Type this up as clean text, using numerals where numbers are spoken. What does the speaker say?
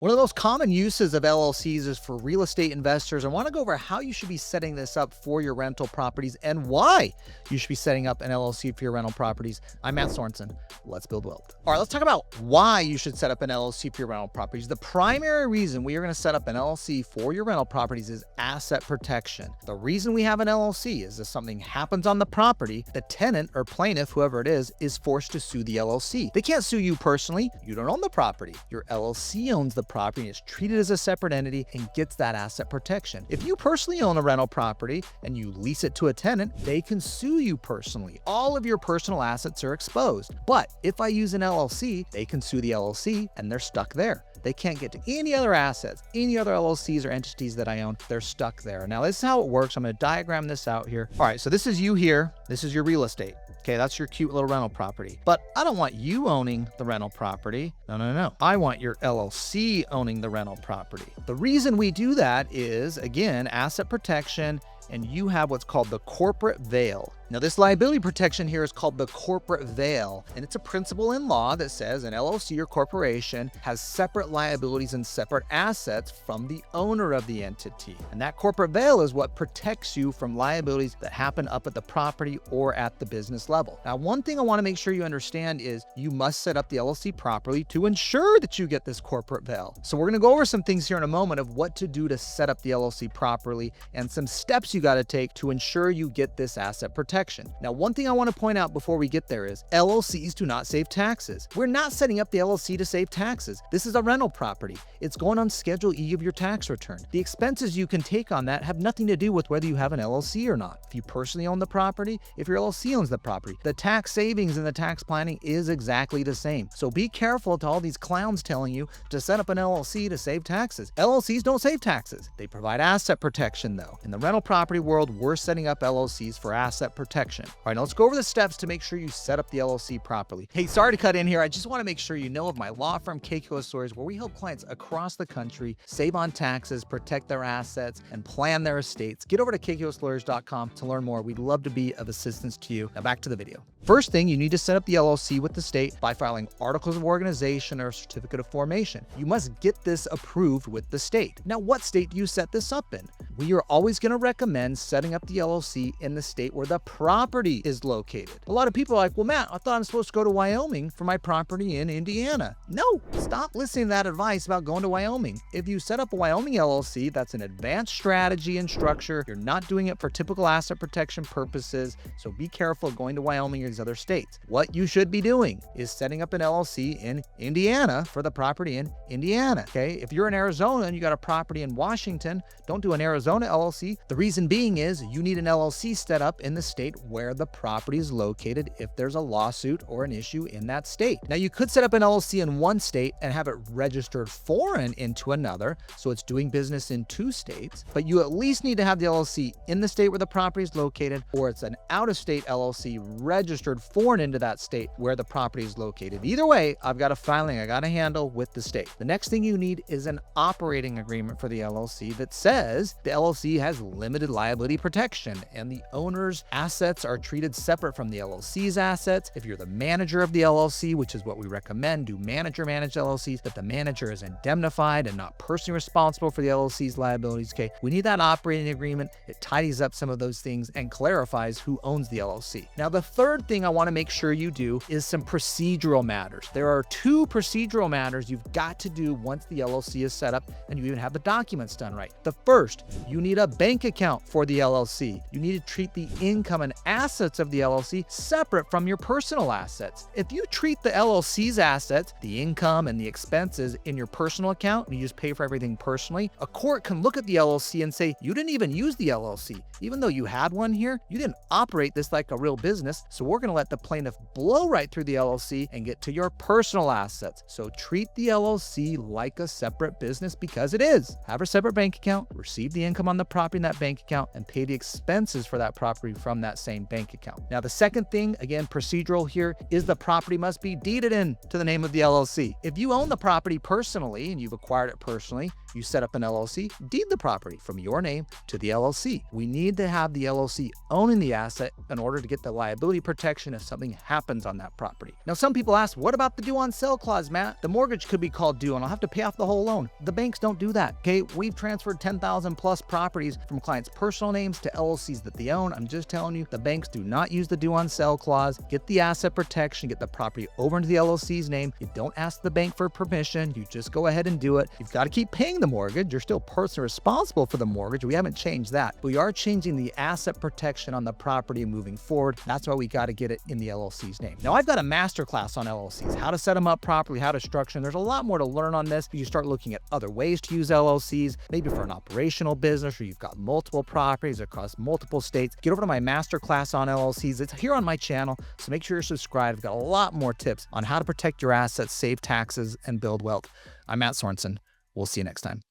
One of the most common uses of LLCs is for real estate investors. I want to go over how you should be setting this up for your rental properties and why you should be setting up an LLC for your rental properties. I'm Matt Sorensen. Let's build wealth. All right, let's talk about why you should set up an LLC for your rental properties. The primary reason we are going to set up an LLC for your rental properties is asset protection. The reason we have an LLC is if something happens on the property, the tenant or plaintiff, whoever it is forced to sue the LLC. They can't sue you personally. You don't own the property. Your LLC owns the property and is treated as a separate entity and gets that asset protection. If you personally own a rental property and you lease it to a tenant, they can sue you personally. All of your personal assets are exposed. But if I use an LLC, they can sue the LLC and they're stuck there. They can't get to any other assets, any other LLCs or entities that I own. They're stuck there. Now, this is how it works. I'm going to diagram this out here. All right, so this is you here. This is your real estate. Okay, that's your cute little rental property. But I don't want you owning the rental property. No. I want your LLC owning the rental property. The reason we do that is, again, asset protection, and you have what's called the corporate veil. Now, this liability protection here is called the corporate veil, and it's a principle in law that says an LLC or corporation has separate liabilities and separate assets from the owner of the entity. And that corporate veil is what protects you from liabilities that happen up at the property or at the business level. Now, one thing I want to make sure you understand is you must set up the LLC properly to ensure that you get this corporate veil. So we're going to go over some things here in a moment of what to do to set up the LLC properly and some steps you got to take to ensure you get this asset protection. Now, one thing I want to point out before we get there is LLCs do not save taxes. We're not setting up the LLC to save taxes. This is a rental property. It's going on Schedule E of your tax return. The expenses you can take on that have nothing to do with whether you have an LLC or not. If you personally own the property, if your LLC owns the property, the tax savings and the tax planning is exactly the same. So be careful to all these clowns telling you to set up an LLC to save taxes. LLCs don't save taxes. They provide asset protection though. In the rental property world, we're setting up LLCs for asset protection. All right, now let's go over the steps to make sure you set up the LLC properly. Hey, sorry to cut in here. I just want to make sure you know of my law firm, KKOS Lawyers, where we help clients across the country save on taxes, protect their assets, and plan their estates. Get over to KKOSlawyers.com to learn more. We'd love to be of assistance to you. Now back to the video. First thing, you need to set up the LLC with the state by filing articles of organization or a certificate of formation. You must get this approved with the state. Now, what state do you set this up in? We are always going to recommend setting up the LLC in the state where the property is located. A lot of people are like, well, Matt, I thought I'm supposed to go to Wyoming for my property in Indiana. No, stop listening to that advice about going to Wyoming. If you set up a Wyoming LLC, that's an advanced strategy and structure. You're not doing it for typical asset protection purposes. So be careful of going to Wyoming or these other states. What you should be doing is setting up an LLC in Indiana for the property in Indiana. Okay. If you're in Arizona and you got a property in Washington, don't do an Arizona LLC. The reason being is you need an LLC set up in the state where the property is located if there's a lawsuit or an issue in that state. Now, you could set up an LLC in one state and have it registered foreign into another, so it's doing business in two states, but you at least need to have the LLC in the state where the property is located, or it's an out-of-state LLC registered foreign into that state where the property is located. Either way, I've got a filing I got to handle with the state. The next thing you need is an operating agreement for the LLC that says the LLC has limited liability protection and the owner's assets are treated separate from the LLC's assets. If you're the manager of the LLC, which is what we recommend, do manager-managed LLCs, that the manager is indemnified and not personally responsible for the LLC's liabilities. Okay, we need that operating agreement. It tidies up some of those things and clarifies who owns the LLC. Now, the third thing I want to make sure you do is some procedural matters. There are two procedural matters you've got to do once the LLC is set up and you even have the documents done right. The first, you need a bank account for the LLC. You need to treat the income and assets of the LLC separate from your personal assets. If you treat the LLC's assets, the income and the expenses in your personal account, and you just pay for everything personally, a court can look at the LLC and say, you didn't even use the LLC. Even though you had one here, you didn't operate this like a real business, so we're going to let the plaintiff blow right through the LLC and get to your personal assets. So treat the LLC like a separate business because it is. Have a separate bank account, receive the income on the property in that bank account and pay the expenses for that property from that same bank account. Now, the second thing, again, procedural here, is the property must be deeded in to the name of the LLC. If you own the property personally and you've acquired it personally, you set up an LLC, deed the property from your name to the LLC. We need to have the LLC owning the asset in order to get the liability protection if something happens on that property. Now, some people ask, what about the due on sale clause, Matt? The mortgage could be called due and I'll have to pay off the whole loan. The banks don't do that, okay? We've transferred 10,000 plus properties from clients' personal names to LLCs that they own. I'm just telling you, the banks do not use the due on sale clause. Get the asset protection, get the property over into the LLC's name. You don't ask the bank for permission. You just go ahead and do it. You've got to keep paying the mortgage. You're still personally responsible for the mortgage. We haven't changed that. We are changing the asset protection on the property moving forward. That's why we got to get it in the LLC's name. Now, I've got a masterclass on LLCs, how to set them up properly, how to structure them. There's a lot more to learn on this. You start looking at other ways to use LLCs, maybe for an operational business, or you've got multiple properties across multiple states. Get over to my masterclass on LLCs. It's here on my channel, so make sure you're subscribed. I've got a lot more tips on how to protect your assets, save taxes, and build wealth. I'm Matt Sorensen. We'll see you next time.